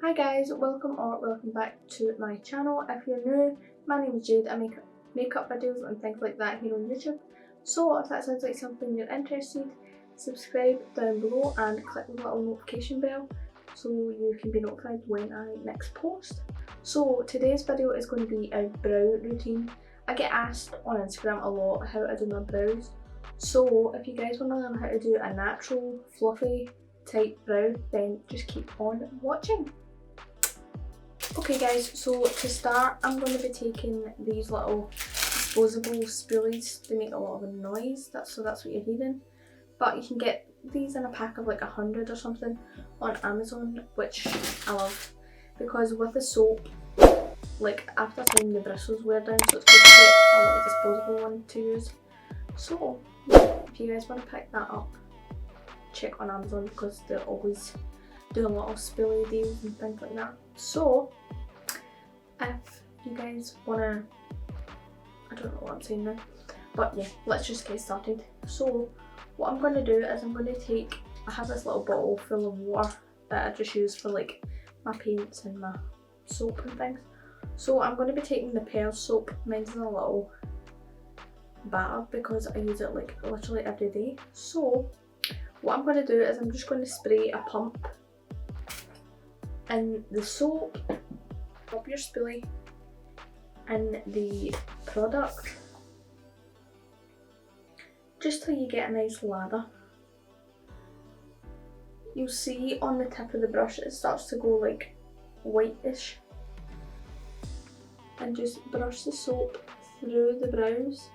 Hi guys, welcome back to my channel. If you're new, my name is Jade. I make makeup videos and things like that here on YouTube. So if that sounds like something you're interested, subscribe down below and click the little notification bell so you can be notified when I next post. So today's video is going to be a brow routine. I get asked on Instagram a lot how I do my brows. So if you guys want to learn how to do a natural, fluffy type brow, then just keep on watching. Okay guys, so to start I'm going to be taking these little disposable spoolies. They make a lot of noise, so that's what you're hearing. But you can get these in a pack of like 100 or something on Amazon, which I love. Because with the soap, like after time the bristles wear down, so it's good to get a little disposable one to use. So if you guys want to pick that up, check on Amazon because they always do a lot of spoolie deals and things like that. So if you guys wanna, I don't know what I'm saying now, but yeah, let's just get started. So what I'm gonna do is I have this little bottle full of water that I just use for like my paints and my soap and things. So I'm going to be taking the Pears soap. Mine's in a little bag because I use it like literally every day. So what I'm going to do is I'm just going to spray a pump in the soap, drop your spoolie in the product just till you get a nice lather. You'll see on the tip of the brush it starts to go like whitish, and just brush the soap through the brows.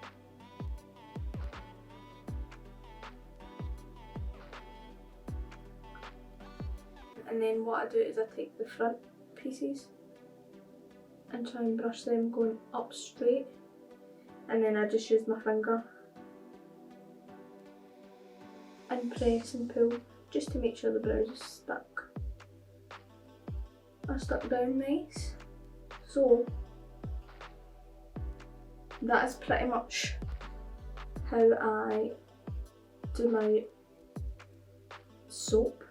And then what I do is I take the front pieces and try and brush them going up straight, and then I just use my finger and press and pull just to make sure the brows are stuck down nice. So that is pretty much how I do my soap.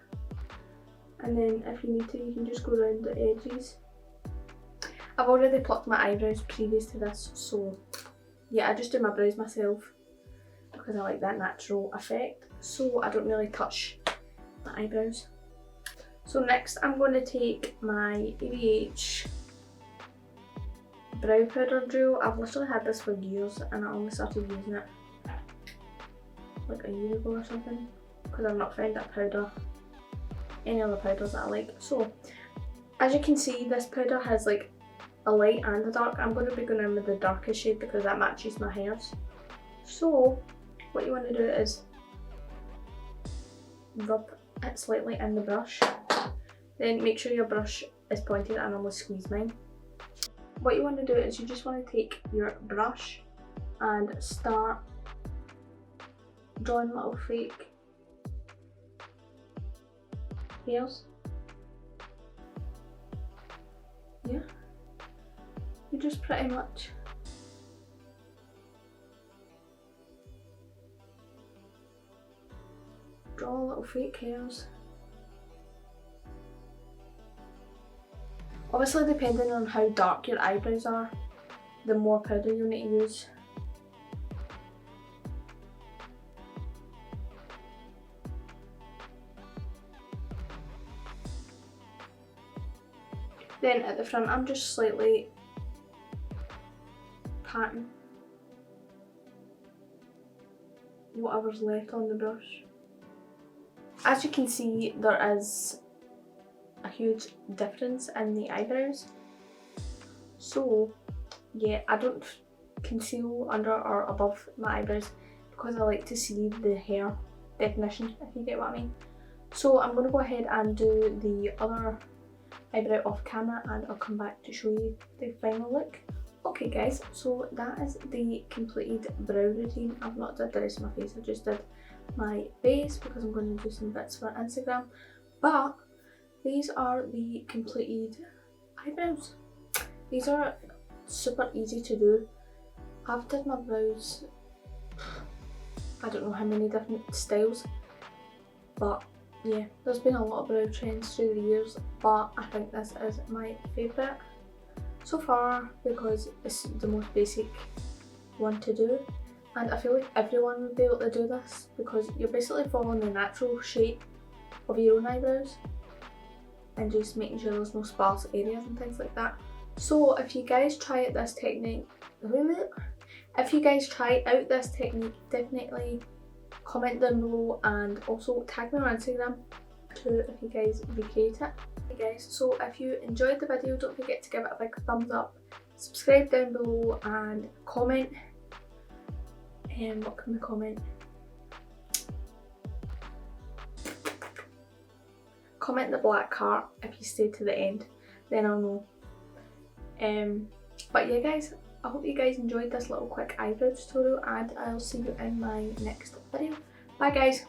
And then if you need to, you can just go around the edges. I've already plucked my eyebrows previous to this, so yeah, I just do my brows myself because I like that natural effect, so I don't really touch the eyebrows. So next I'm going to take my ABH brow powder gel. I've literally had this for years and I only started using it like a year ago or something because I've not found that powder, any other powders that I like. So as you can see, this powder has like a light and a dark. I'm going to be going in with the darkest shade because that matches my hairs. So what you want to do is rub it slightly in the brush, then make sure your brush is pointed. I normally squeeze mine. What you want to do is you just want to take your brush and start drawing little fake hairs. Yeah, you just pretty much draw little fake hairs. Obviously depending on how dark your eyebrows are, the more powder you'll need to use. Then at the front I'm just slightly patting whatever's left on the brush. As you can see, there is a huge difference in the eyebrows. So yeah, I don't conceal under or above my eyebrows because I like to see the hair definition, if you get what I mean. So I'm going to go ahead and do the other eyebrow off camera and I'll come back to show you the final look. Okay guys, so that is the completed brow routine. I've not did the rest of my face, I just did my base because I'm going to do some bits for Instagram. But these are the completed eyebrows. These are super easy to do. I've did my brows, I don't know how many different styles, but yeah, there's been a lot of brow trends through the years, but I think this is my favourite so far because it's the most basic one to do, and I feel like everyone would be able to do this because you're basically following the natural shape of your own eyebrows and just making sure there's no sparse areas and things like that. So if you guys try out this technique, definitely comment down below and also tag me on Instagram too if you guys recreate it. Okay guys, so if you enjoyed the video, don't forget to give it a big thumbs up, subscribe down below and comment. And what can we comment? Comment the black heart if you stay to the end, then I'll know. But yeah guys, I hope you guys enjoyed this little quick eyebrow tutorial and I'll see you in my next video. Bye guys!